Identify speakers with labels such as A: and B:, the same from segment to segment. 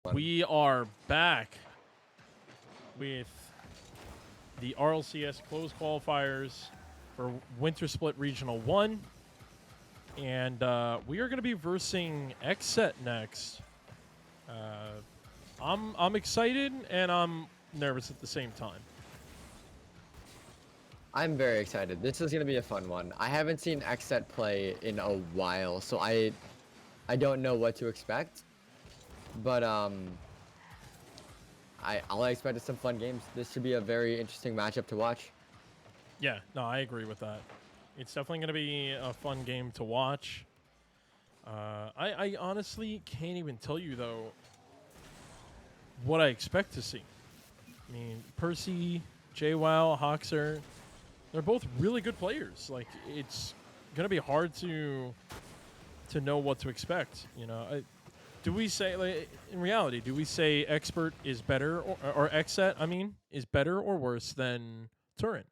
A: We are back with the RLCS closed qualifiers for Winter Split Regional 1. And we are going to be versing XSET next. I'm excited and I'm nervous at the same time.
B: I'm very excited. This is going to be a fun one. I haven't seen XSET play in a while, so I don't know what to expect. But all I expect is some fun games. This should be a very interesting matchup to watch.
A: Yeah, no, I agree with that. It's definitely going to be a fun game to watch. I honestly can't even tell you, though, what I expect to see. I mean, Percy, JWoww, Hoxer, they're both really good players. Like, it's going to be hard to know what to expect, you know. Do we say, like, in reality, do we say Xpurt is better, or XSET, I mean, is better or worse than Torrent?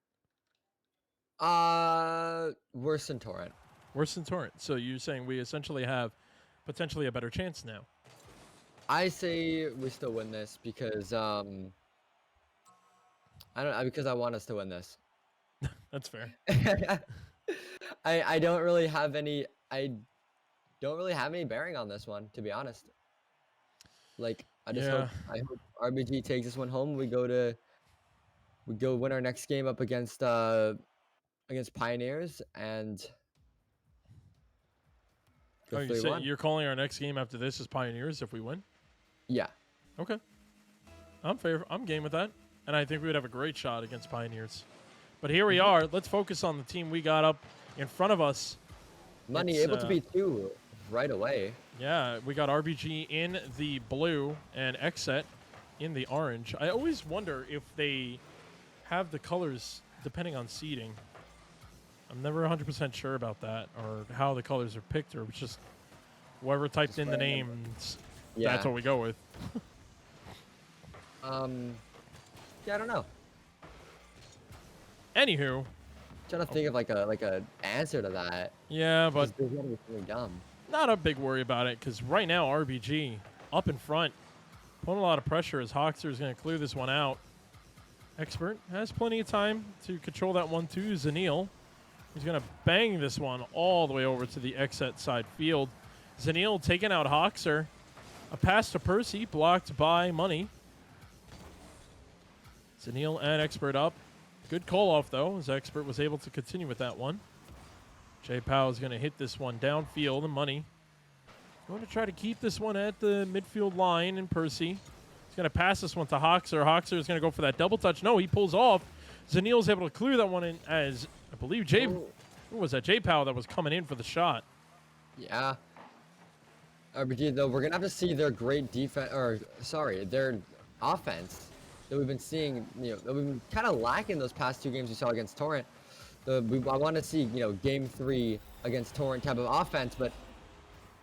B: Worse than Torrent.
A: Worse than Torrent. So you're saying we essentially have potentially a better chance now?
B: I say we still win this because because I want us to win this.
A: That's fair.
B: I don't really have any bearing on this one, to be honest. Like, I hope RBG takes this one home. We go win our next game up against Pioneers and
A: Oh, you're calling our next game after this is Pioneers if we win?
B: Yeah.
A: Okay. I'm game with that. And I think we would have a great shot against Pioneers. But here we are. Let's focus on the team we got up in front of us.
B: Money able to beat two right away.
A: Yeah, we got RBG in the blue and XSET in the orange. I always wonder if they have the colors depending on seeding. I'm never 100% sure about that, or how the colors are picked, or it's just whoever typed in the names, that's what we go with.
B: Yeah, I don't know.
A: Anywho,
B: trying to think of like a answer to that.
A: Yeah, but
B: really dumb.
A: Not a big worry about it, because right now RBG up in front, putting a lot of pressure as Hoxer is going to clear this one out. Xpurt has plenty of time to control that one too. Zineel, he's going to bang this one all the way over to the XSET side field. Zineel taking out Hoxer. A pass to Percy, blocked by Money. Zineel and Xpurt up. Good call-off, though, as Xpurt was able to continue with that one. JPow is going to hit this one downfield, and Money going to try to keep this one at the midfield line, and Percy is going to pass this one to Hoxer. Hoxer is going to go for that double touch. No, he pulls off. Zineel is able to clear that one in as, I believe, who was that? JPow that was coming in for the shot.
B: Yeah. RBG, though, we're going to have to see their great defense, their offense that we've been seeing, that we've been kind of lacking those past two games we saw against Torrent. I want to see, game 3 against Torrent type of offense, but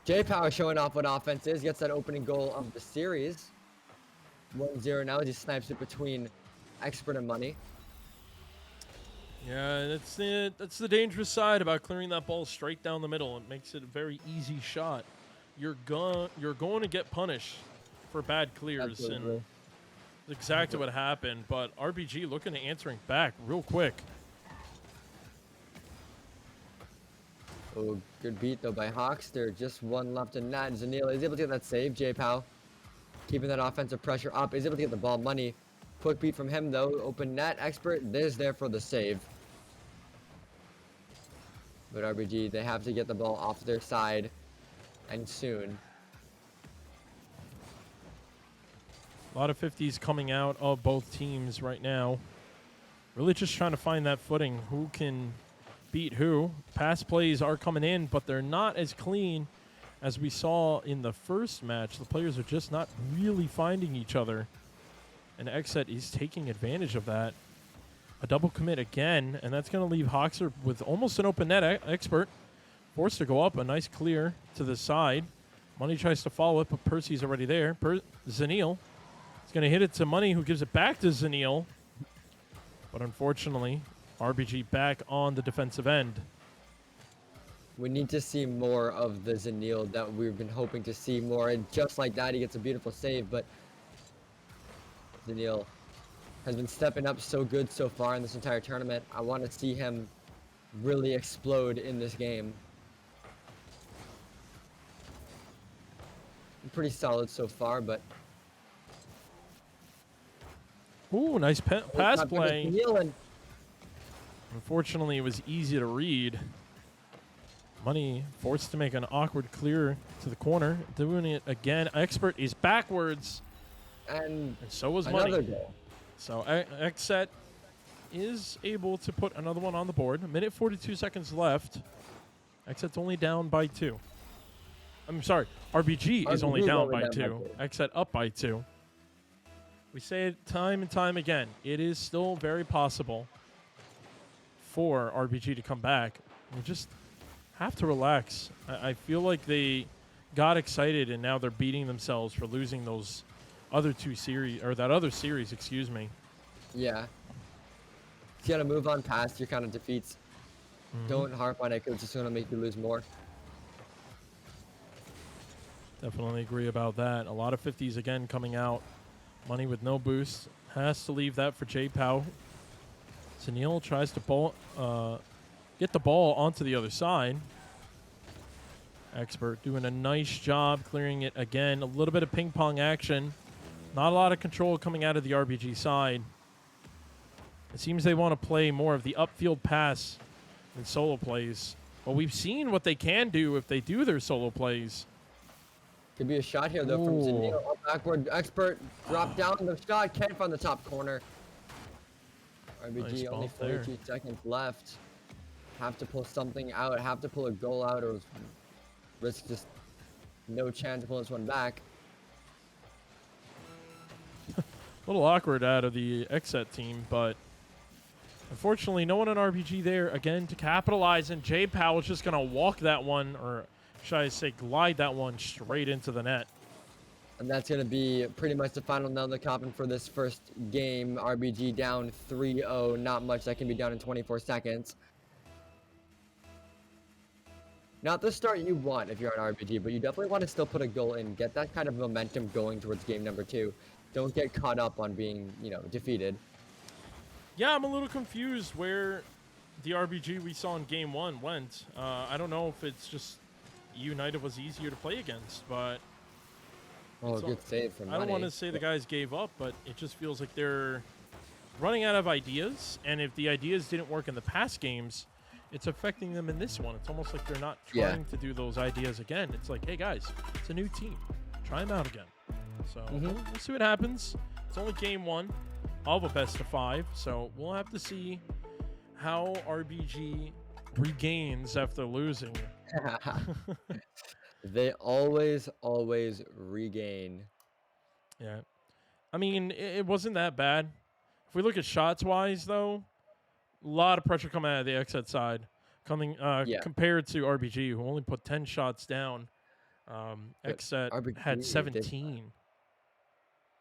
B: JPower showing off what offense is, gets that opening goal of the series. 1-0 now as he snipes it between Xpurt and Money.
A: Yeah, that's the dangerous side about clearing that ball straight down the middle. It makes it a very easy shot. You're going to get punished for bad clears.
B: Absolutely.
A: And that's exactly what happened, but RBG looking to answering back real quick.
B: Oh, good beat, though, by Hoxter. Just one left in net. Zineel is able to get that save. JPow keeping that offensive pressure up. Is able to get the ball. Money. Quick beat from him, though. Open net. Xpurt is there for the save. But RBG, they have to get the ball off their side, and soon.
A: A lot of 50s coming out of both teams right now. Really just trying to find that footing. Who can beat who? Pass plays are coming in, but they're not as clean as we saw in the first match. The players are just not really finding each other. And XSET is taking advantage of that. A double commit again, and that's going to leave Hoxer with almost an open net. Xpurt forced to go up. A nice clear to the side. Money tries to follow it, but Percy's already there. Zineel is going to hit it to Money, who gives it back to Zineel. But unfortunately, RBG back on the defensive end.
B: We need to see more of the Zineel that we've been hoping to see more. And just like that, he gets a beautiful save. But Zineel has been stepping up so good so far in this entire tournament. I want to see him really explode in this game. Pretty solid so far, but
A: Ooh, nice pass play.
B: Zineel, and
A: Unfortunately, it was easy to read. Money forced to make an awkward clear to the corner. Doing it again. Xpurt is backwards.
B: And
A: so was
B: another
A: Money.
B: goal.
A: So XSET is able to put another one on the board. A minute 42 seconds left. XSET's only down by 2. I'm sorry. RBG is only down by 2. XSET up by 2. We say it time and time again. It is still very possible for RBG to come back. We just have to relax. I feel like they got excited and now they're beating themselves for losing those other 2 series, or that other series, excuse me.
B: Yeah. You gotta move on past your kind of defeats. Don't harp on it because it's just gonna make you lose more.
A: Definitely agree about that. A lot of 50s again coming out. Money with no boost. Has to leave that for J-Pow. Zineel tries to get the ball onto the other side. Xpurt doing a nice job clearing it again. A little bit of ping pong action. Not a lot of control coming out of the RBG side. It seems they want to play more of the upfield pass than solo plays. But we've seen what they can do if they do their solo plays.
B: Could be a shot here though from Zineel. Backward, Xpurt drop down the shot. Can't find the top corner. RBG
A: Nice
B: only
A: bump there.
B: 42 seconds left. Have to pull something out. Have to pull a goal out, or risk just no chance to pull this one back.
A: A little awkward out of the XSET team, but unfortunately, no one on RBG there again to capitalize. And J-Pow is just going to walk that one, or should I say glide that one straight into the net.
B: And that's going to be pretty much the final nail in the coffin for this first game. RBG down 3-0. Not much that can be done in 24 seconds. Not the start you want if you're on RBG, but you definitely want to still put a goal in. Get that kind of momentum going towards game number 2. Don't get caught up on being, defeated.
A: Yeah, I'm a little confused where the RBG we saw in game 1 went. I don't know if it's just United was easier to play against, but
B: Oh, good save from Money.
A: I don't want to say the guys gave up, but it just feels like they're running out of ideas. And if the ideas didn't work in the past games, it's affecting them in this one. It's almost like they're not trying to do those ideas again. It's like, hey, guys, it's a new team. Try them out again. So we'll see what happens. It's only game 1 of a best of 5. So we'll have to see how RBG regains after losing.
B: They always regain.
A: Yeah. I mean, it wasn't that bad. If we look at shots-wise, though, a lot of pressure coming out of the XSET side, compared to RBG, who only put 10 shots down. XSET had 17.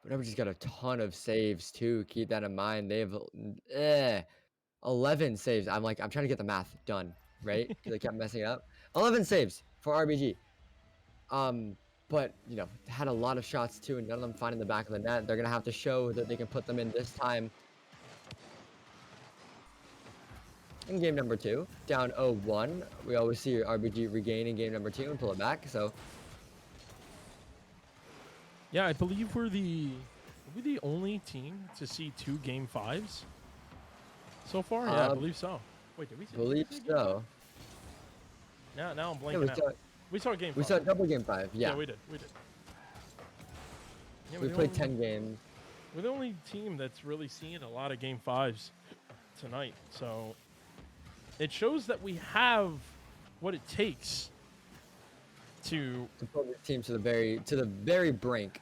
B: But RBG's got a ton of saves, too. Keep that in mind. They have 11 saves. I'm trying to get the math done, right? Because I kept messing it up. 11 saves for RBG. But, had a lot of shots, too, and none of them finding the back of the net. They're going to have to show that they can put them in this time. In game number 2, down 0-1. We always see RBG regain in game number 2 and pull it back, so.
A: Yeah, I believe we're the only team to see 2 game 5s so far. Yeah, I believe so. Wait, did we see?
B: Believe so.
A: Now I'm blanking out. We saw game 5.
B: We saw double game 5. Yeah,
A: we did. Yeah,
B: we played 10 games.
A: We're the only team that's really seeing a lot of game 5s tonight. So it shows that we have what it takes to
B: pull this team to the very brink.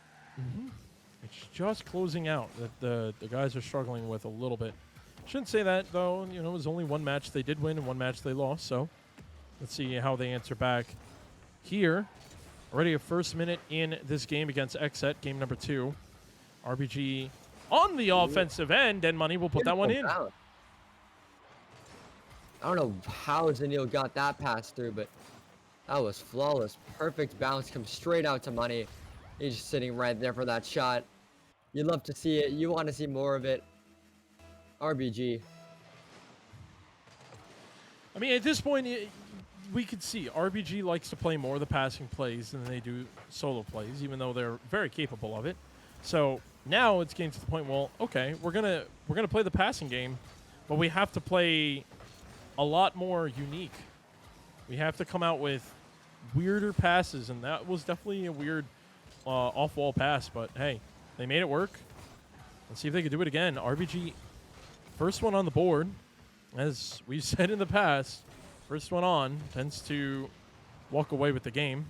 A: It's just closing out that the guys are struggling with a little bit. Shouldn't say that, though. It was only one match they did win and one match they lost. So let's see how they answer back here. Already a first minute in this game against XSET, game number 2. RBG on the offensive end, and Money will put that one in.
B: I don't know how Zineel got that pass through, but That was flawless. Perfect bounce. Comes straight out to Money. He's just sitting right there for that shot. You love to see it. You want to see more of it. RBG.
A: I mean, at this point, we could see RBG likes to play more of the passing plays than they do solo plays, even though they're very capable of it. So now it's getting to the point, well, okay, we're gonna play the passing game, but we have to play a lot more unique. We have to come out with weirder passes, and that was definitely a weird off-wall pass, but hey, they made it work. Let's see if they could do it again. RBG, first one on the board. As we've said in the past, first one on tends to walk away with the game.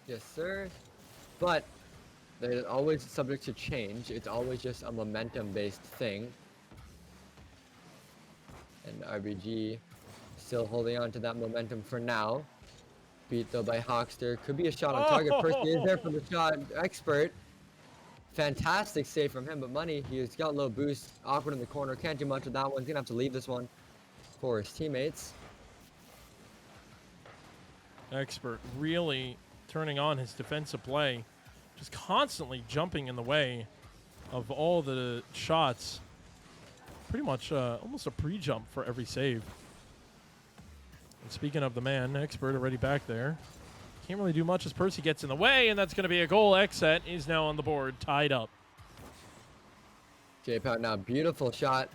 B: Yes, sir. But they're always subject to change. It's always just a momentum-based thing. And RBG still holding on to that momentum for now. Beat though by Hawkster. Could be a shot on target. Percy is there for the shot. Xpurt. Fantastic save from him, but Money, he's got low boost. Awkward in the corner. Can't do much with that one. He's going to have to leave this one for his teammates.
A: Xpurt really turning on his defensive play. Just constantly jumping in the way of all the shots. Pretty much almost a pre-jump for every save. And speaking of the man, Xpurt already back there. Can't really do much as Percy gets in the way, and that's going to be a goal. XSET is now on the board, tied up.
B: J-Pout now, beautiful shot.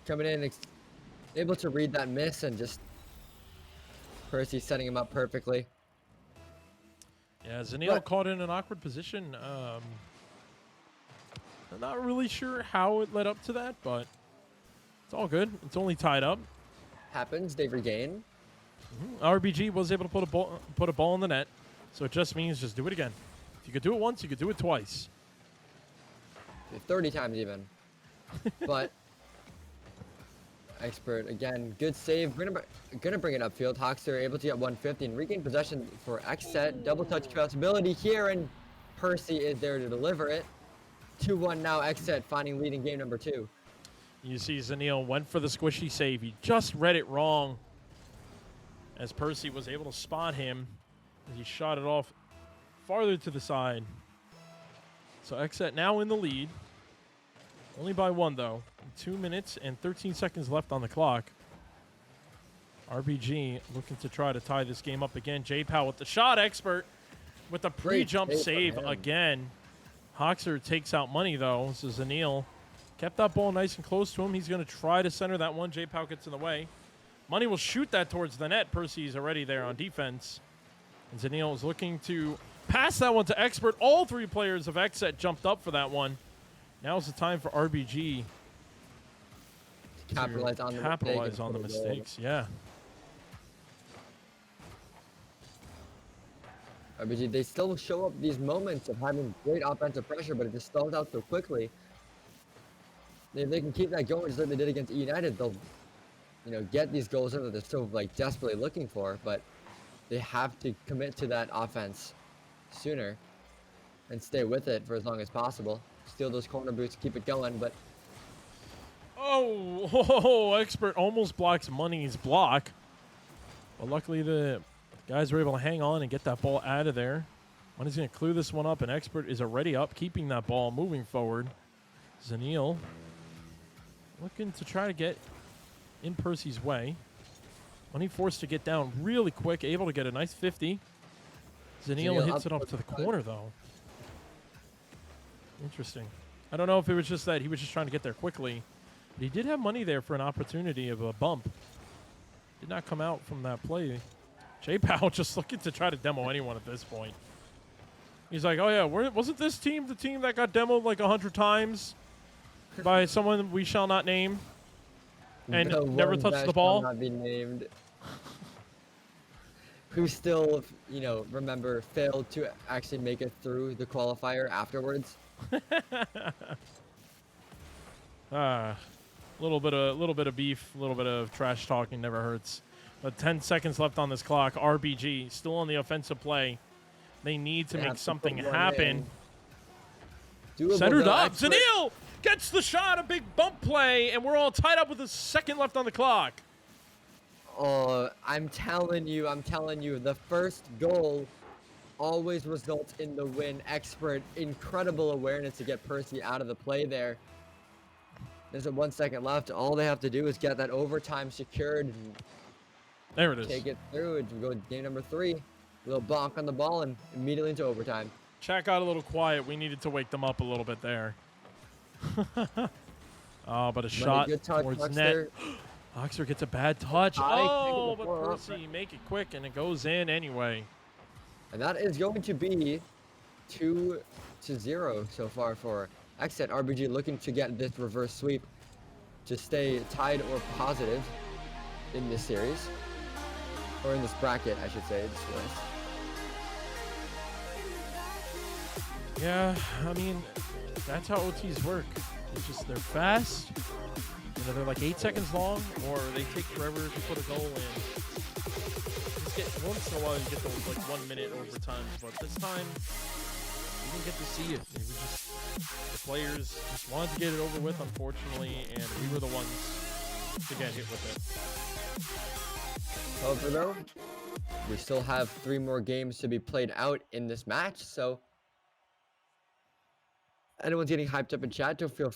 B: Coming in, able to read that miss, and just Percy setting him up perfectly.
A: Yeah, Zineel caught in an awkward position. I'm not really sure how it led up to that, but it's all good. It's only tied up.
B: Happens, they regain.
A: RBG was able to put a ball in the net, so it just means just do it again. If you could do it once, you could do it twice.
B: 30 times even. But Xpurt again, good save. Gonna bring it upfield. Hawkster able to get 150 and regain possession for XSET. Double touch possibility here, and Percy is there to deliver it. 2-1 now. XSET finding lead in game number 2.
A: You see Zineel went for the squishy save. He just read it wrong, as Percy was able to spot him. He shot it off farther to the side. So XSET now in the lead. Only by 1, though. 2 minutes and 13 seconds left on the clock. RBG looking to try to tie this game up again. J-Pow with the shot. Xpurt with the pre-jump save again. Hawkster takes out Money, though. So Zineel kept that ball nice and close to him. He's going to try to center that one. J-Pow gets in the way. Money will shoot that towards the net. Percy's already there on defense. And Zineel is looking to pass that one to Xpurt. All 3 players of XSET jumped up for that one. Now's the time for RBG
B: to capitalize on the
A: mistakes. Yeah.
B: RBG, they still show up these moments of having great offensive pressure, but it just stalls out so quickly. If they can keep that going just like they did against United, they'll get these goals in that they're so desperately looking for, but they have to commit to that offense sooner and stay with it for as long as possible. Steal those corner boots, keep it going, but
A: Xpurt almost blocks Money's block. But luckily the guys were able to hang on and get that ball out of there. Money's going to clue this one up, and Xpurt is already up, keeping that ball moving forward. Zineel looking to try to get in Percy's way. Money forced to get down really quick, able to get a nice 50. Zineel hits it off to the corner, though. Interesting. I don't know if it was just that he was just trying to get there quickly, but he did have Money there for an opportunity of a bump. Did not come out from that play. J-Pow just looking to try to demo anyone at this point. He's like, oh yeah, wasn't this team the team that got demoed like 100 times by someone we shall not name and never touched the ball?
B: Not be named. Who still, remember, failed to actually make it through the qualifier afterwards.
A: Little bit of beef, a little bit of trash talking never hurts. But 10 seconds left on this clock. RBG still on the offensive play. They need to make something happen. Centered up. Zineel gets the shot, a big bump play, and we're all tied up with a second left on the clock.
B: Oh, I'm telling you, the first goal always results in the win. Xpurt, incredible awareness to get Percy out of the play there. There's 1 second left. All they have to do is get that overtime secured. And
A: There it is.
B: take it through and go game number 3. A little bonk on the ball and immediately into overtime.
A: Chat got a little quiet. We needed to wake them up a little bit there. Oh, but a shot towards net. Oxford gets a bad touch. Oh, but Percy make it quick and it goes in anyway.
B: And that is going to be 2-0 so far for XSET. RBG looking to get this reverse sweep to stay tied or positive in this series. Or in this bracket, I should say. This list.
A: Yeah, I mean, that's how OTs work. They're fast. You know, they're like 8 seconds long, or they take forever to put a goal in. Once in a while, you get those like 1 minute overtimes, but this time we didn't get to see it. The players just wanted to get it over with, unfortunately, and we were the ones to get hit with it.
B: However, though, we still have 3 more games to be played out in this match, so anyone's getting hyped up in chat, don't feel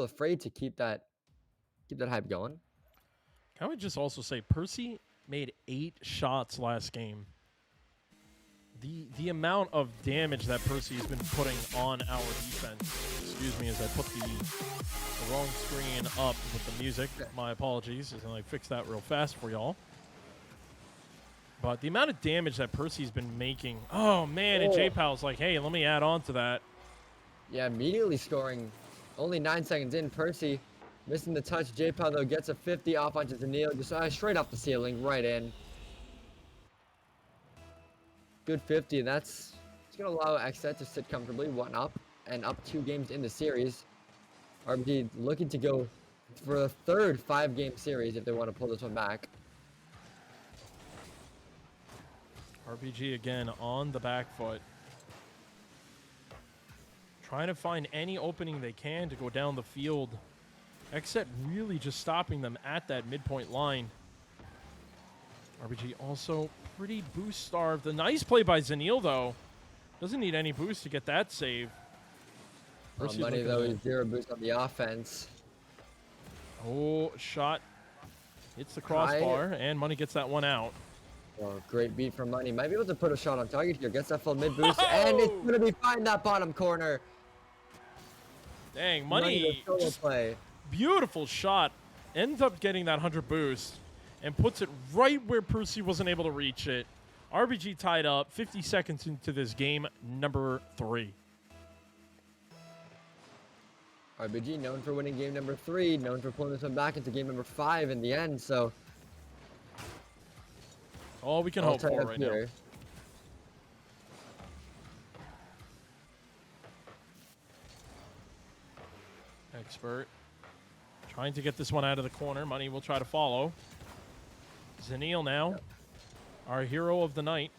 B: afraid to keep that hype going.
A: Can we just also say Percy made 8 shots last game. The amount of damage that Percy has been putting on our defense. Excuse me as I put the wrong screen up with the music. My apologies as I fix that real fast for y'all. But the amount of damage that Percy's been making. Oh man, and J-Pal's like, hey, let me add on to that.
B: Yeah, immediately scoring. Only 9 seconds in, Percy missing the touch. J-Pal, though, gets a 50 off onto Zineel. Just straight off the ceiling, right in. Good 50, and it's going to allow XSET to sit comfortably, 1 up, and up 2 games in the series. RBG looking to go for a third 5-game series if they want to pull this one back.
A: RBG again on the back foot. Trying to find any opening they can to go down the field. XSET really just stopping them at that midpoint line. RBG also pretty boost starved. A nice play by Zineel, though. Doesn't need any boost to get that save.
B: Money, though, is 0 boost on the offense.
A: Oh, shot. Hits the crossbar, and Money gets that one out.
B: Oh, great beat from Money. Might be able to put a shot on target here. Gets that full mid boost, and it's going to be fine that bottom corner.
A: Dang, Money just
B: play.
A: Beautiful shot. Ends up getting that 100 boost and puts it right where Percy wasn't able to reach it. RBG tied up 50 seconds into this game number 3.
B: RBG known for winning game number 3, known for pulling this one back into game number 5 in the end, so
A: all we can hope for right now. Xpurt trying to get this one out of the corner. Money will try to follow. Zineel now, our hero of the night.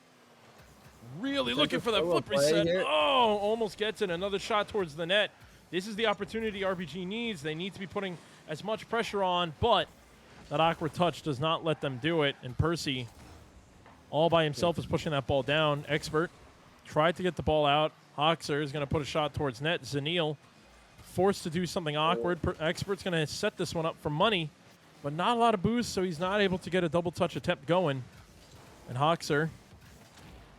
A: Really looking for that flip reset. Oh, almost gets it. Another shot towards the net. This is the opportunity RBG needs. They need to be putting as much pressure on, but that awkward touch does not let them do it. And Percy, all by himself, is pushing that ball down. Xpurt tried to get the ball out. Hoxer is going to put a shot towards net. Zineel forced to do something awkward. Xpurt's going to set this one up for Money, but not a lot of boost, so he's not able to get a double touch attempt going. And Hoxer,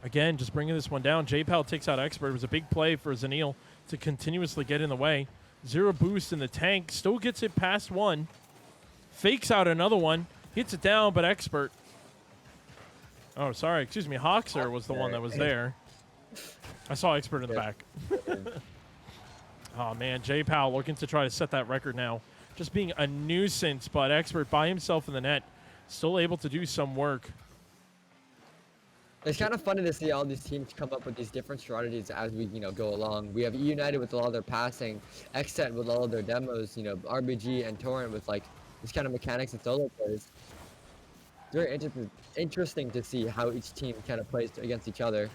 A: again, just bringing this one down. J-Pal takes out Xpurt. It was a big play for Zineel to continuously get in the way. 0 boost in the tank. Still gets it past 1. Fakes out another one. Hits it down, but Xpurt. Oh, sorry. Excuse me. Hoxer was the one that was there. I saw Xpurt in the back. Oh, man. J-Pal looking to try to set that record now. Just being a nuisance, but Xpurt by himself in the net. Still able to do some work.
B: It's kind of funny to see all these teams come up with these different strategies as we, go along. We have E-United with all their passing, XSET with all of their demos, RBG and Torrent with, these kind of mechanics and solo plays. It's very interesting to see how each team kind of plays against each other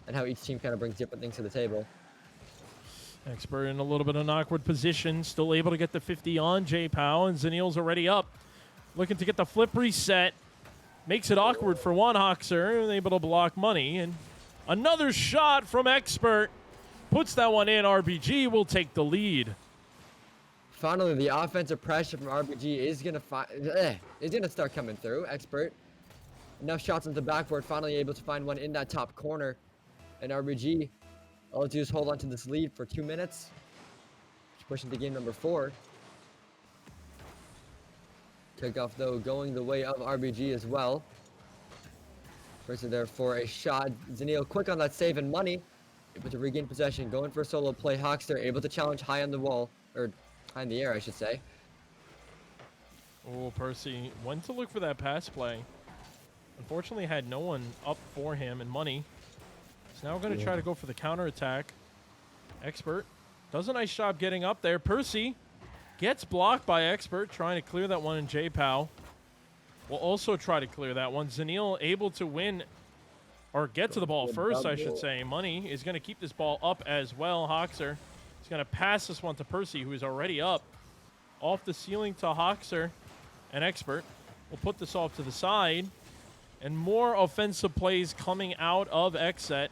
B: and how each team kind of brings different things to the table.
A: Xpurt in a little bit of an awkward position, still able to get the 50 on J-Pow, and Zineel's already up. looking to get the flip reset. Makes it awkward for one Hoxer, able to block money. And another shot from Xpurt puts that one in. RBG will take the lead.
B: Finally, the offensive pressure from RBG is gonna start coming through. Xpurt, enough shots on the backboard, finally able to find one in that top corner. And RBG, all they do is hold on to this lead for 2 minutes. Pushing to game number 4. Kickoff though going the way of RBG as well. Person there for a shot. Zineel quick on that save and money. Able to regain possession. Going for a solo play. Hoxter able to challenge high on the wall. Or high in the air, I should say.
A: Oh, Percy went to look for that pass play. Unfortunately had no one up for him, and money. He's now going to try to go for the counterattack. Xpurt does a nice job getting up there. Percy gets blocked by Xpurt, trying to clear that one, and J-Pow will also try to clear that one. Zineel able to win, or get to the ball first, I should say. Money is going to keep this ball up as well. Hoxer is going to pass this one to Percy, who is already up. Off the ceiling to Hoxer, and Xpurt will put this off to the side. And more offensive plays coming out of XSET.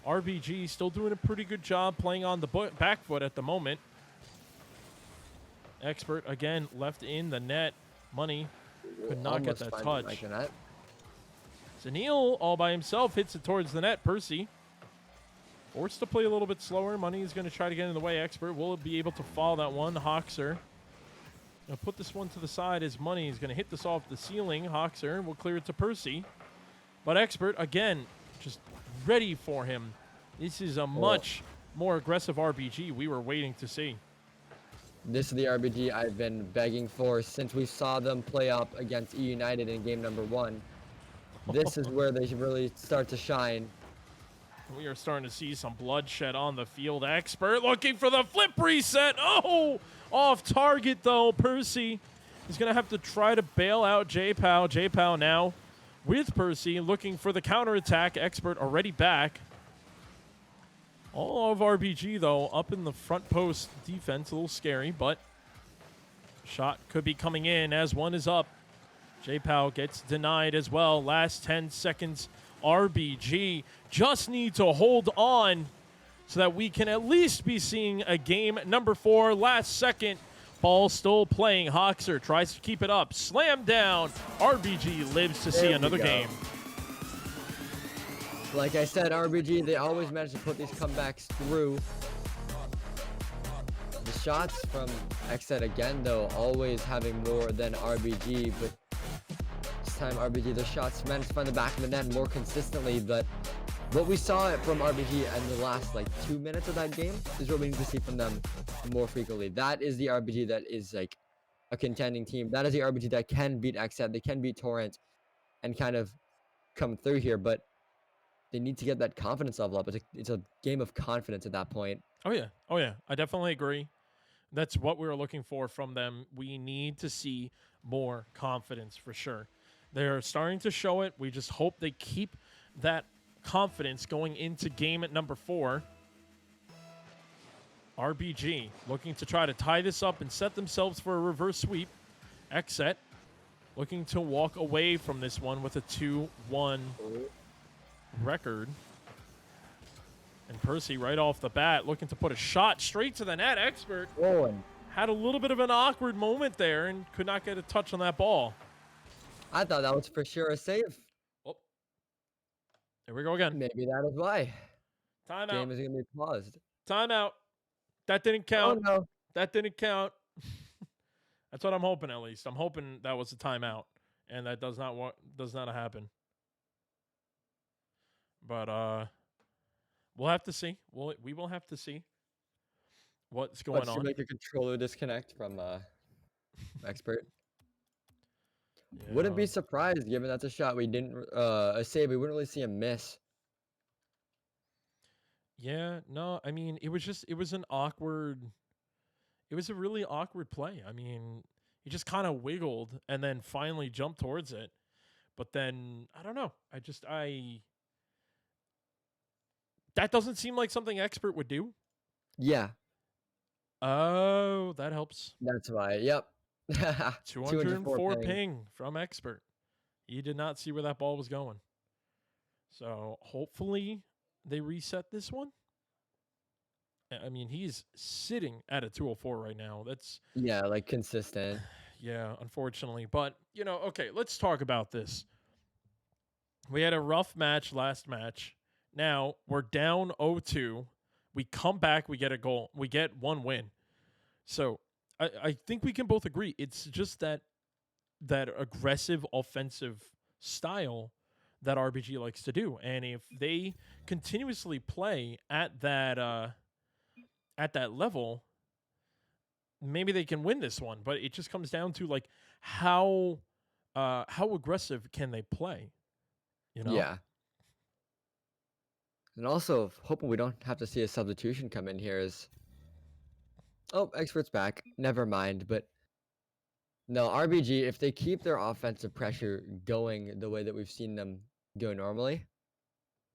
A: RBG still doing a pretty good job playing on the back foot at the moment. Xpurt again left in the net. Money could not get that touch. Zineel all by himself hits it towards the net. Percy forced to play a little bit slower. Money is going to try to get in the way. Xpurt will be able to follow that one. Hoxer going to put this one to the side as Money is going to hit this off the ceiling. Hoxer will clear it to Percy. But Xpurt again just ready for him. This is a much more aggressive RBG we were waiting to see.
B: This is the RBG I've been begging for since we saw them play up against E United in game number 1. This is where they should really start to shine.
A: We are starting to see some bloodshed on the field. Xpurt looking for the flip reset. Oh, off target though. Percy is going to have to try to bail out J-Pow. J-Pow now with Percy looking for the counterattack. Xpurt already back. All of RBG, though, up in the front post defense. A little scary, but shot could be coming in as one is up. J-Pow gets denied as well. Last 10 seconds. RBG just need to hold on so that we can at least be seeing a game number 4. Last second. Ball still playing. Hoxer tries to keep it up. Slam down. RBG lives to see another game.
B: Like I said, RBG, they always manage to put these comebacks through. The shots from XSET again, though, always having more than RBG, but this time RBG, the shots managed to find the back of the net more consistently, but what we saw from RBG in the last, 2 minutes of that game is what we need to see from them more frequently. That is the RBG that is, a contending team. That is the RBG that can beat XSET, they can beat Torrent, and kind of come through here, but they need to get that confidence level up. It's a game of confidence at that point.
A: Oh, yeah. I definitely agree. That's what we were looking for from them. We need to see more confidence for sure. They're starting to show it. We just hope they keep that confidence going into game at number 4. RBG looking to try to tie this up and set themselves for a reverse sweep. XSET looking to walk away from this one with a 2-1 record. And Percy right off the bat looking to put a shot straight to the net. Xpurt had a little bit of an awkward moment there and could not get a touch on that ball.
B: I thought that was for sure a save.
A: Oh, there we go again.
B: Maybe that is why.
A: Timeout.
B: Game is going to be paused.
A: Timeout. That didn't count.
B: Oh, no.
A: That didn't count. That's what I'm hoping, at least. I'm hoping that was a timeout, and that does not happen. But we'll have to see. We will have to see what's going on.
B: Make a controller disconnect from Xpurt.
A: Yeah.
B: Wouldn't be surprised given that's a shot we didn't a save we wouldn't really see him miss.
A: Yeah, no, I mean it was a really awkward play. I mean, he just kind of wiggled and then finally jumped towards it. But then I don't know. That doesn't seem like something Xpurt would do.
B: Yeah.
A: Oh, that helps.
B: That's why. Yep.
A: 204
B: ping.
A: ping from Xpurt. He did not see where that ball was going. So hopefully they reset this one. I mean, he's sitting at a 204 right now. That's
B: Yeah, like consistent.
A: yeah, unfortunately. But, okay, let's talk about this. We had a rough match last match. Now we're down 0-2. We come back, we get a goal. We get one win. So I think we can both agree it's just that aggressive offensive style that RBG likes to do. And if they continuously play at that level, maybe they can win this one. But it just comes down to like how aggressive can they play?
B: Yeah. And also, hoping we don't have to see a substitution come in here is... Oh, Xpurt's back. Never mind. But no, RBG, if they keep their offensive pressure going the way that we've seen them go normally,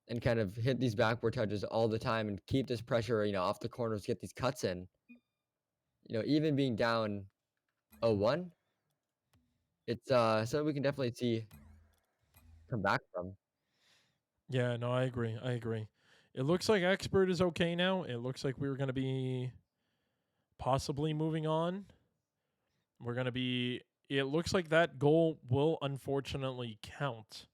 B: and kind of hit these backward touches all the time and keep this pressure, off the corners, get these cuts in, even being down 0-1, it's something we can definitely see come back from.
A: Yeah, no, I agree. It looks like Xpurt is okay now. It looks like we were going to be possibly moving on. It looks like that goal will unfortunately count.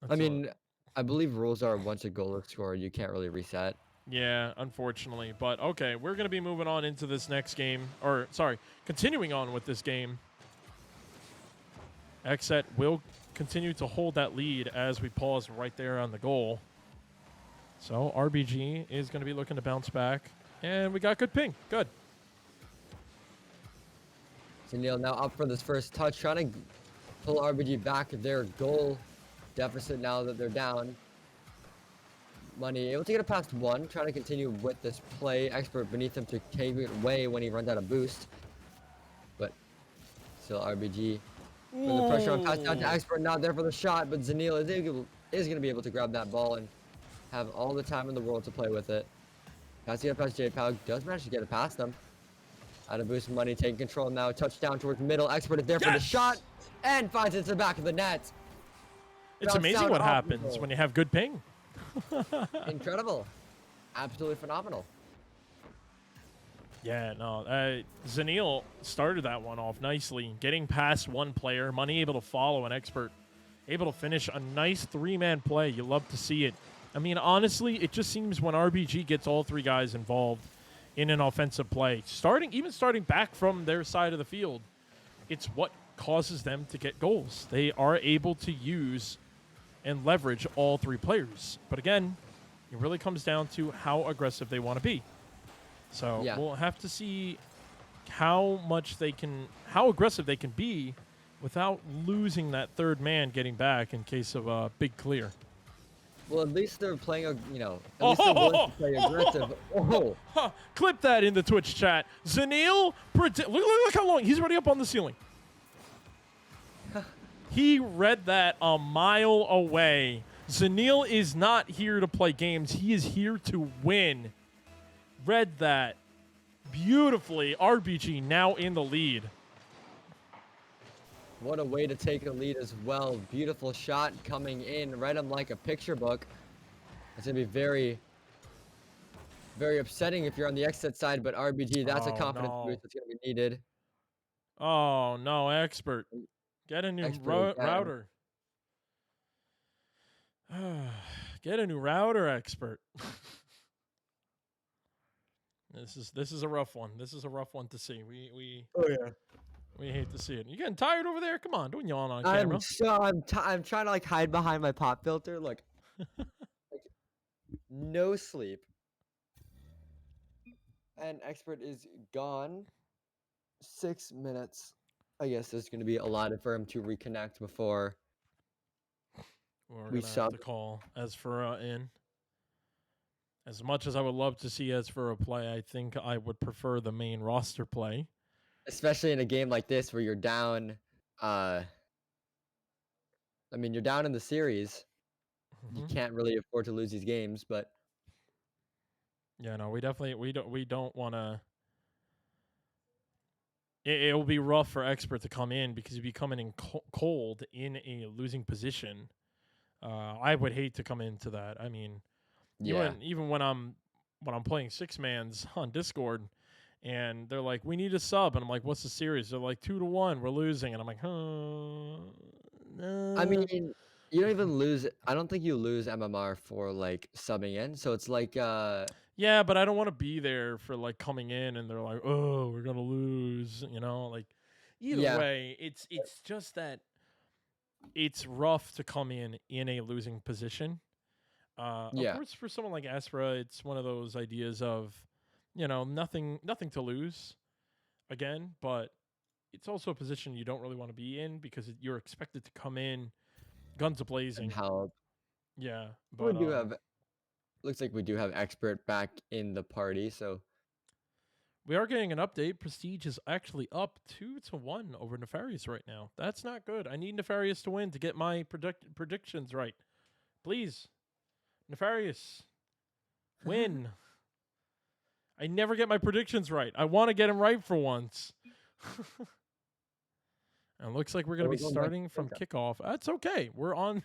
B: I mean, I believe rules are once a goal is scored, you can't really reset.
A: Yeah, unfortunately. But okay, we're going to be moving on into this next game. Continuing on with this game. XSET will continue to hold that lead as we pause right there on the goal. So RBG is going to be looking to bounce back. And we got good ping. Good.
B: Zineel now up for this first touch, trying to pull RBG back their goal deficit now that they're down. Money able to get it past one, trying to continue with this play. Xpurt beneath him to take it away when he runs out of boost. But still RBG with the pressure on pass down to Xpurt, not there for the shot, but Zineel is going to be able to grab that ball and have all the time in the world to play with it. Passing it past J-Pow, does manage to get it past them. Out of boost, Money taking control now, touchdown towards middle. Xpurt is there for the shot and finds it to the back of the net.
A: It's amazing what happens when you have good ping.
B: Incredible. Absolutely phenomenal.
A: Yeah, no. Zineel started that one off nicely, getting past one player. Money able to follow, and Xpurt able to finish a nice three-man play. You love to see it. I mean, honestly, it just seems when RBG gets all three guys involved in an offensive play, starting back from their side of the field, it's what causes them to get goals. They are able to use and leverage all three players. But again, it really comes down to how aggressive they want to be. So we'll have to see how aggressive they can be without losing that third man getting back in case of a big clear.
B: Well, at least they're playing, at least they're willing to play aggressive.
A: Clip that in the Twitch chat. Zineel, look how long. He's already up on the ceiling. He read that a mile away. Zineel is not here to play games. He is here to win. Read that beautifully. RBG now in the lead.
B: What a way to take a lead as well. Beautiful shot coming in. Read him like a picture book. It's going to be very, very upsetting if you're on the XSET side, but RBG, that's a confidence boost that's going to be needed.
A: Oh, no, Xpurt. Get a new router. Get a new router, Xpurt. This is a rough one. This is a rough one to see. We hate to see it. You getting tired over there? Come on, don't yawn on camera.
B: I'm trying to hide behind my pop filter. Look, no sleep. And Xpurt is gone. 6 minutes. I guess there's going to be allotted for him to reconnect before
A: we're going to have to call Azfura in. As much as I would love to see Azfura play, I think I would prefer the main roster play.
B: Especially in a game like this where you're down, you're down in the series. Mm-hmm. You can't really afford to lose these games, but
A: yeah, no, we don't want to It will be rough for Xpurt to come in because you'd be coming in cold in a losing position. I would hate to come into that. I mean,
B: Yeah.
A: even when I'm playing 6-mans on Discord, and they're like, "We need a sub," and I'm like, "What's the series?" They're like, 2-1, we're losing, and I'm like,
B: I mean, you don't even lose. I don't think you lose MMR for like subbing in. So it's like,
A: yeah, but I don't want to be there for like coming in, and they're like, "Oh, we're gonna lose," like. Either
B: yeah,
A: way, it's just that it's rough to come in a losing position. Of
B: yeah,
A: course, for someone like Azfura, it's one of those ideas of, nothing to lose again, but it's also a position you don't really want to be in because you're expected to come in guns a
B: and
A: blazing.
B: help.
A: Yeah,
B: We
A: but
B: do have. Looks like we do have Expert back in the party. So
A: we are getting an update. Prestige is actually up 2-1 over Nefarious right now. That's not good. I need Nefarious to win to get my predictions right. Please, Nefarious, win. I never get my predictions right. I want to get them right for once. And it looks like we're going to be starting from kickoff. That's okay. We're on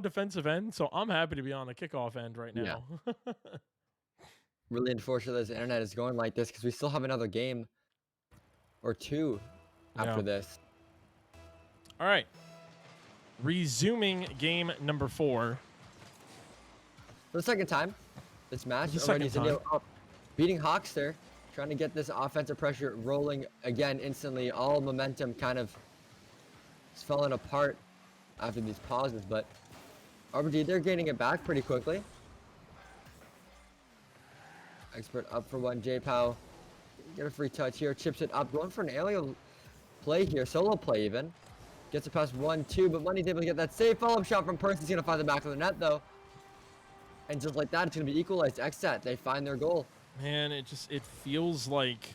A: defensive end, so I'm happy to be on the kickoff end right now.
B: Yeah. Really unfortunate that the internet is going like this because we still have another game or two after this.
A: All right. Resuming game number 4.
B: For the second time, this match
A: The
B: already
A: second
B: Zineel up, beating Hawkster, trying to get this offensive pressure rolling again instantly. All momentum kind of is falling apart after these pauses, but RBG, they're gaining it back pretty quickly. Xpurt up for one. J-Pow get a free touch here, chips it up, going for an aerial play here, solo play even. Gets it past 1-2, but Money's able to get that safe follow-up shot from Percy's gonna find the back of the net though. And just like that, it's gonna be equalized. XSET, they find their goal.
A: Man, it feels like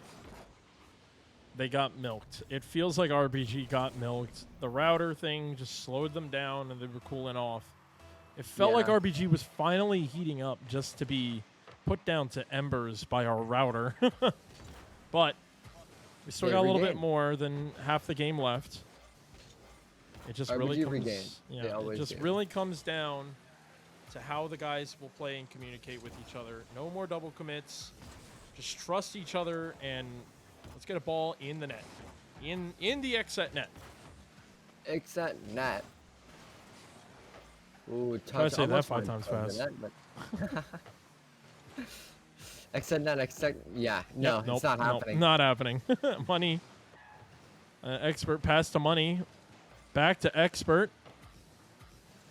A: they got milked. It feels like RBG got milked. The router thing just slowed them down and they were cooling off. It felt like RBG was finally heating up just to be put down to embers by our router. But we still got a little bit more than half the game left. It just really comes down to how the guys will play and communicate with each other. No more double commits. Just trust each other and let's get a ball in the net. In the XSET net.
B: XSET net. Ooh,
A: try to say that 5 times fast.
B: XSET net, XSET. Yeah, no, it's not happening.
A: Not happening. Money. Xpurt pass to Money. Back to Xpurt.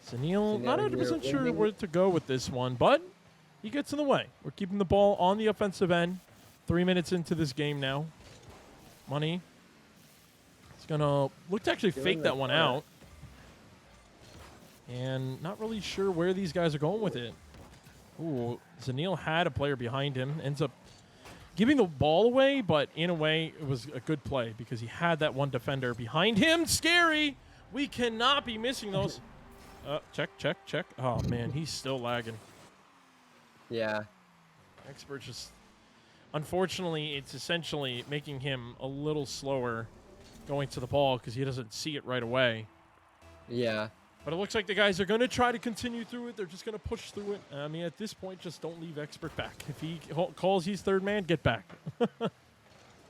A: Zineel, not 100% sure where to go with this one, but he gets in the way. We're keeping the ball on the offensive end. 3 minutes into this game now. Money. He's going to look to actually fake that one out. And not really sure where these guys are going with it. Ooh, Zineel had a player behind him. Ends up giving the ball away, but in a way, it was a good play because he had that one defender behind him. Scary! We cannot be missing those. Check. Oh, man, he's still lagging.
B: Yeah.
A: Xpurt just... Unfortunately, it's essentially making him a little slower going to the ball because he doesn't see it right away.
B: Yeah.
A: But it looks like the guys are going to try to continue through it. They're just going to push through it. I mean, at this point, just don't leave Xpurt back. If he calls he's third man, get back.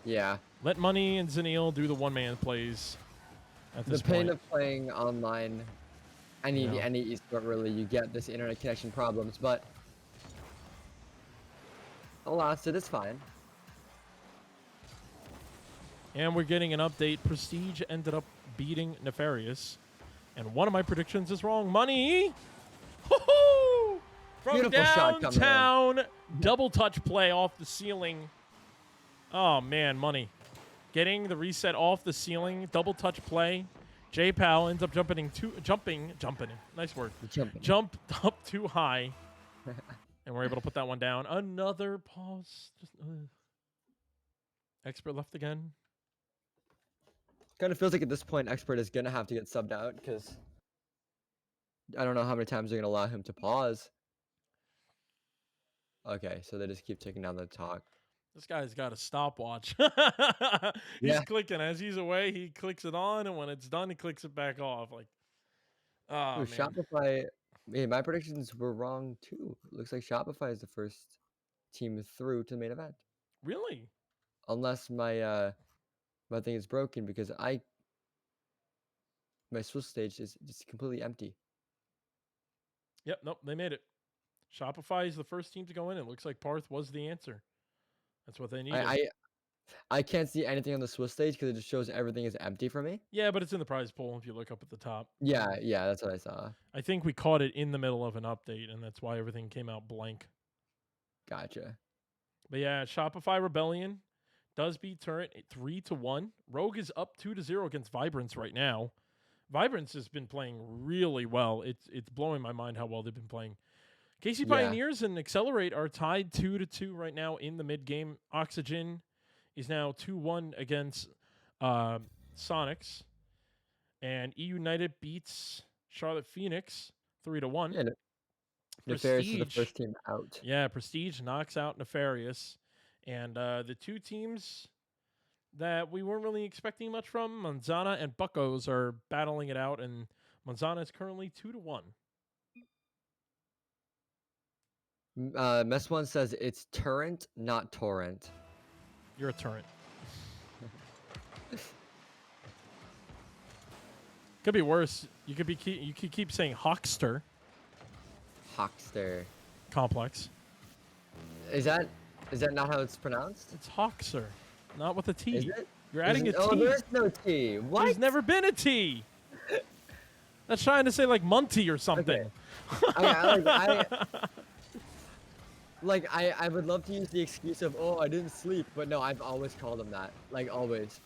B: Yeah.
A: Let Money and Zineel do the one-man plays at this
B: point. The pain
A: point.
B: of playing online, any esport really, you get this internet connection problems, but alas, it is fine.
A: And we're getting an update. Prestige ended up beating Nefarious. And one of my predictions is wrong. Money! Woo-hoo! From
B: Beautiful
A: downtown, double touch play off the ceiling. Oh, man, Money. Getting the reset off the ceiling, double touch play. J-Pow ends up jumping. Nice word. Jumped up too high. And we're able to put that one down. Another pause. Xpurt left again.
B: Kind of feels like at this point, Xpurt is going to have to get subbed out because I don't know how many times they're going to allow him to pause. Okay, so they just keep taking down the talk.
A: This guy's got a stopwatch. He's
B: Yeah.
A: clicking as he's away. He clicks it on, and when it's done, he clicks it back off. Like, oh
B: Ooh,
A: man,
B: Shopify. Yeah, my predictions were wrong too. Looks like Shopify is the first team through to the main event.
A: really?
B: Unless my thing is broken because my Swiss stage is just completely empty.
A: Yep. Nope. They made it. Shopify is the first team to go in. It looks like Parth was the answer. That's what they needed.
B: I can't see anything on the Swiss stage because it just shows everything is empty for me.
A: Yeah, but it's in the prize pool if you look up at the top.
B: Yeah, that's what I saw.
A: I think we caught it in the middle of an update, and that's why everything came out blank.
B: Gotcha.
A: But yeah, Shopify Rebellion does beat Turret 3-1. Rogue is up 2-0 against Vibrance right now. Vibrance has been playing really well. It's blowing my mind how well they've been playing. KC Pioneers and Accelerate are tied 2-2 right now in the mid game. Oxygen is now 2-1 against Sonics, and E United beats Charlotte Phoenix 3-1.
B: Yeah, Nefarious is the first team out.
A: Yeah, Prestige knocks out Nefarious, and the two teams that we weren't really expecting much from, Manzana and Buckos, are battling it out, and Manzana is currently 2-1.
B: Mess1 says it's Turrent, not Torrent.
A: You're a turret. Could be worse. You could keep saying Hawkster
B: Hawkster.
A: Complex.
B: Is that not how it's pronounced?
A: It's Hawkster, not with a T.
B: Is it?
A: You're adding a T.
B: Oh, there's no T. What?
A: There's never been a T. That's trying to say like Munty or something.
B: Okay. I would love to use the excuse of, oh, I didn't sleep, but no, I've always called him that. Like, always.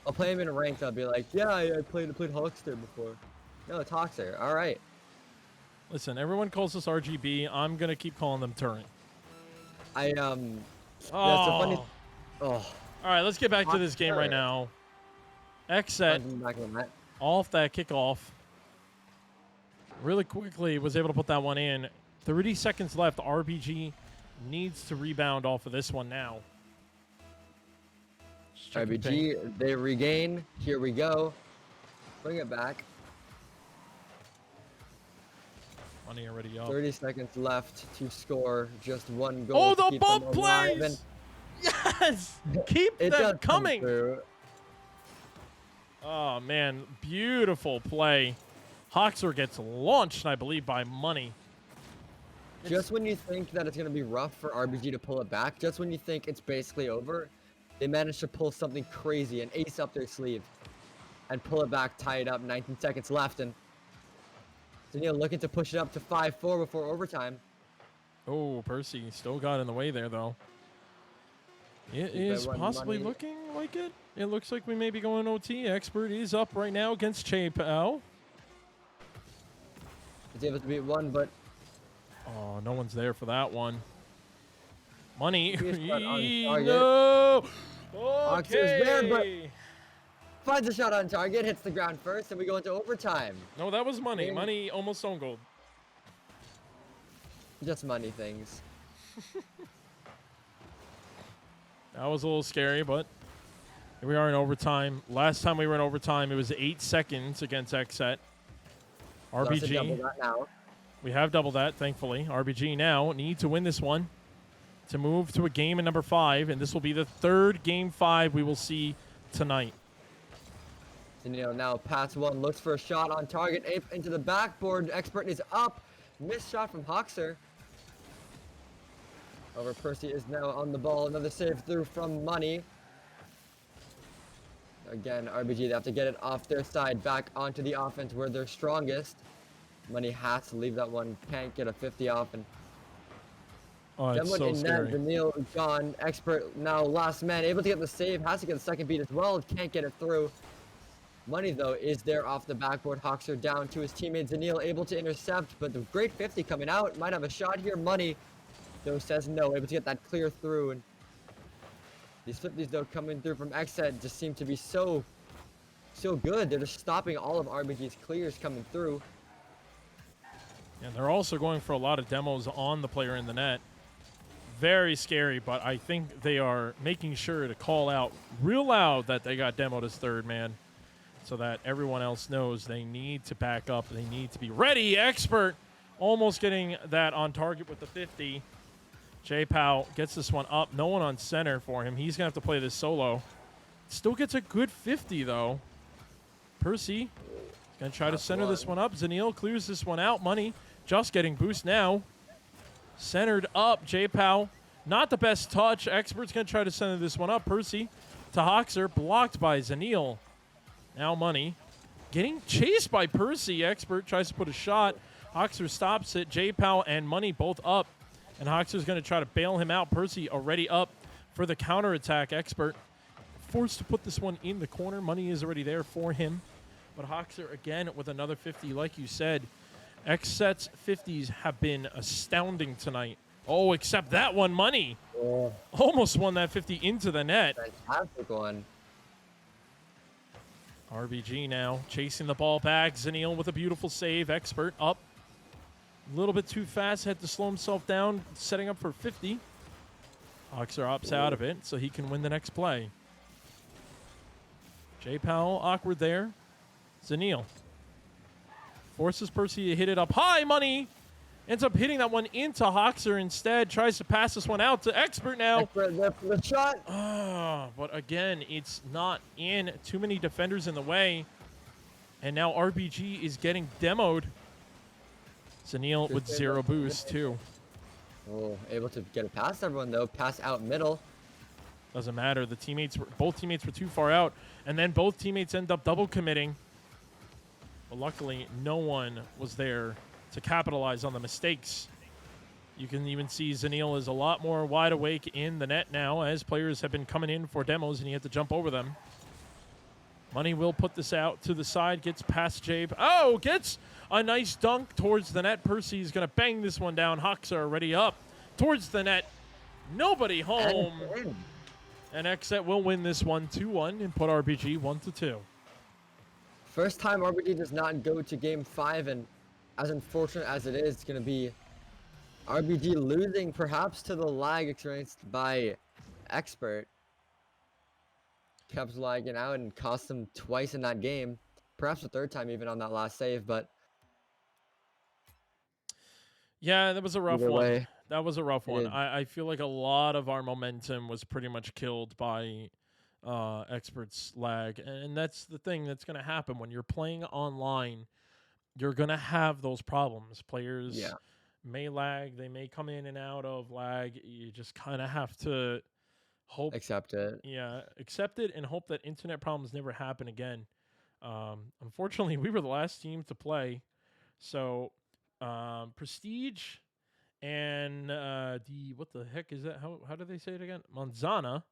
B: I'll play him in a ranked, I'll be like, yeah, I played Hawkster before. No, it's Hawkster. All right.
A: Listen, everyone calls us RGB. I'm going to keep calling them Turret.
B: That's a funny... Oh.
A: All right, let's get back to this game right now. XSET off that kickoff. Really quickly was able to put that one in. 30 seconds left. RBG needs to rebound off of this one now.
B: RBG, they regain. Here we go. Bring it back.
A: Money already up.
B: 30 seconds left to score just one goal.
A: Oh, the bump plays! Yes! Keep them coming! Oh, man. Beautiful play. Hoxer gets launched, I believe, by Money.
B: Just when you think that it's going to be rough for RBG to pull it back, just when you think it's basically over, they manage to pull something crazy, an ace up their sleeve, and pull it back, tie it up, 19 seconds left, and Zineel looking to push it up to 5-4 before overtime.
A: Oh, Percy still got in the way there, though. It is possibly looking like it. It looks like we may be going OT. Xpurt is up right now against Chapel.
B: He's able to beat one, but...
A: Oh, no one's there for that one. Money.
B: No!
A: Okay.
B: There, but finds a shot on target, hits the ground first, and we go into overtime.
A: No, that was Money. Money almost own gold.
B: Just Money things.
A: That was a little scary, but here we are in overtime. Last time we were in overtime, it was 8 seconds against XSET. RBG. We have doubled that, thankfully. RBG now need to win this one to move to a game in number 5, and this will be the third game 5 we will see tonight.
B: Zineel now pass one, looks for a shot on target, ape into the backboard. Xpurt is up. Missed shot from Hoxer. However, Percy is now on the ball. Another save through from Money. Again, RBG, they have to get it off their side, back onto the offense where they're strongest. Money has to leave that one, can't get a 50 off, and
A: it's so scary.
B: Zineel gone. Xpurt now last man, able to get the save, has to get the second beat as well, can't get it through. Money, though, is there off the backboard. Hoxer down to his teammate Zineel, able to intercept, but the great 50 coming out, might have a shot here. Money, though, says no, able to get that clear through, and these 50s, though, coming through from XSET just seem to be so good. They're just stopping all of RBG's clears coming through.
A: And they're also going for a lot of demos on the player in the net. very scary, but I think they are making sure to call out real loud that they got demoed as third man so that everyone else knows they need to back up. They need to be ready. Xpurt almost getting that on target with the 50. J-Pow gets this one up. No one on center for him. He's going to have to play this solo. Still gets a good 50, though. Percy going to try to center this one up. Zineel clears this one out. Money just getting boost now. Centered up. J-Pow. Not the best touch. Xpurt's going to try to center this one up. Percy to Hoxer. Blocked by Zineel. Now Money. Getting chased by Percy. Xpurt tries to put a shot. Hoxer stops it. J-Pow and Money both up. And Hoxer's going to try to bail him out. Percy already up for the counterattack. Xpurt forced to put this one in the corner. Money is already there for him. But Hoxer again with another 50. Like you said, XSET's 50s have been astounding tonight. Oh, except that one, Money.
B: Oh,
A: Almost won that 50 into the net.
B: fantastic one.
A: RBG now chasing the ball back. Zineel with a beautiful save. Xpurt up. A little bit too fast. Had to slow himself down. Setting up for 50. Hoxer opts out of it so he can win the next play. J-Powell awkward there. Zineel forces Percy to hit it up high. Money ends up hitting that one into Hoxer instead. Tries to pass this one out to Xpurt now.
B: Xpurt there for the shot.
A: But again, it's not in. Too many defenders in the way. And now RBG is getting demoed. Zineel with 0 boost too.
B: Oh, able to get it past everyone though. Pass out middle.
A: Doesn't matter. Both teammates were too far out. And then both teammates end up double committing. But luckily, no one was there to capitalize on the mistakes. You can even see Zineel is a lot more wide awake in the net now as players have been coming in for demos and he had to jump over them. Money will put this out to the side, gets past Jabe. Oh, gets a nice dunk towards the net. Percy's going to bang this one down. Hawks are already up towards the net. Nobody home. And XSET will win this one 2-1 and put RBG 1-2.
B: First time RBG does not go to game 5, and as unfortunate as it is, it's going to be RBG losing perhaps to the lag experienced by Xpurt. Kept lagging out and cost them twice in that game. Perhaps the third time even on that last save, but
A: yeah, that was a rough
B: either
A: one.
B: way,
A: That was a rough one.
B: did.
A: I feel like a lot of our momentum was pretty much killed by Xpurt's lag. And that's the thing that's going to happen. When you're playing online, you're going to have those problems. Players
B: Yeah.
A: may lag. They may come in and out of lag. You just kind of have to hope.
B: Accept it.
A: Yeah, accept it and hope that internet problems never happen again. Unfortunately, we were the last team to play. So Prestige and what the heck is that? How do they say it again? Manzana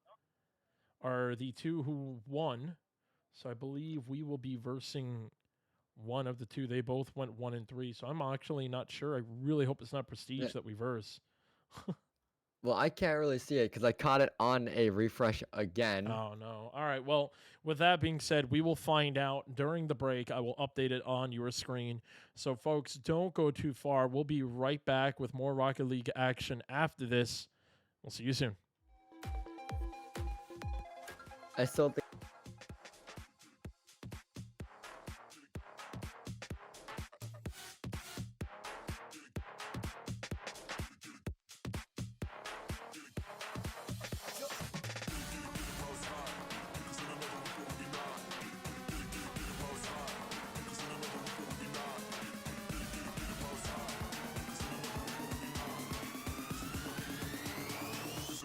A: are the two who won. So I believe we will be versing one of the two. They both went 1-3. So I'm actually not sure. I really hope it's not Prestige that we verse.
B: Well, I can't really see it because I caught it on a refresh again.
A: Oh, no. All right. Well, with that being said, we will find out during the break. I will update it on your screen. So, folks, don't go too far. We'll be right back with more Rocket League action after this. We'll see you soon.
B: I still think.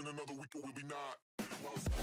C: Another week or will be not.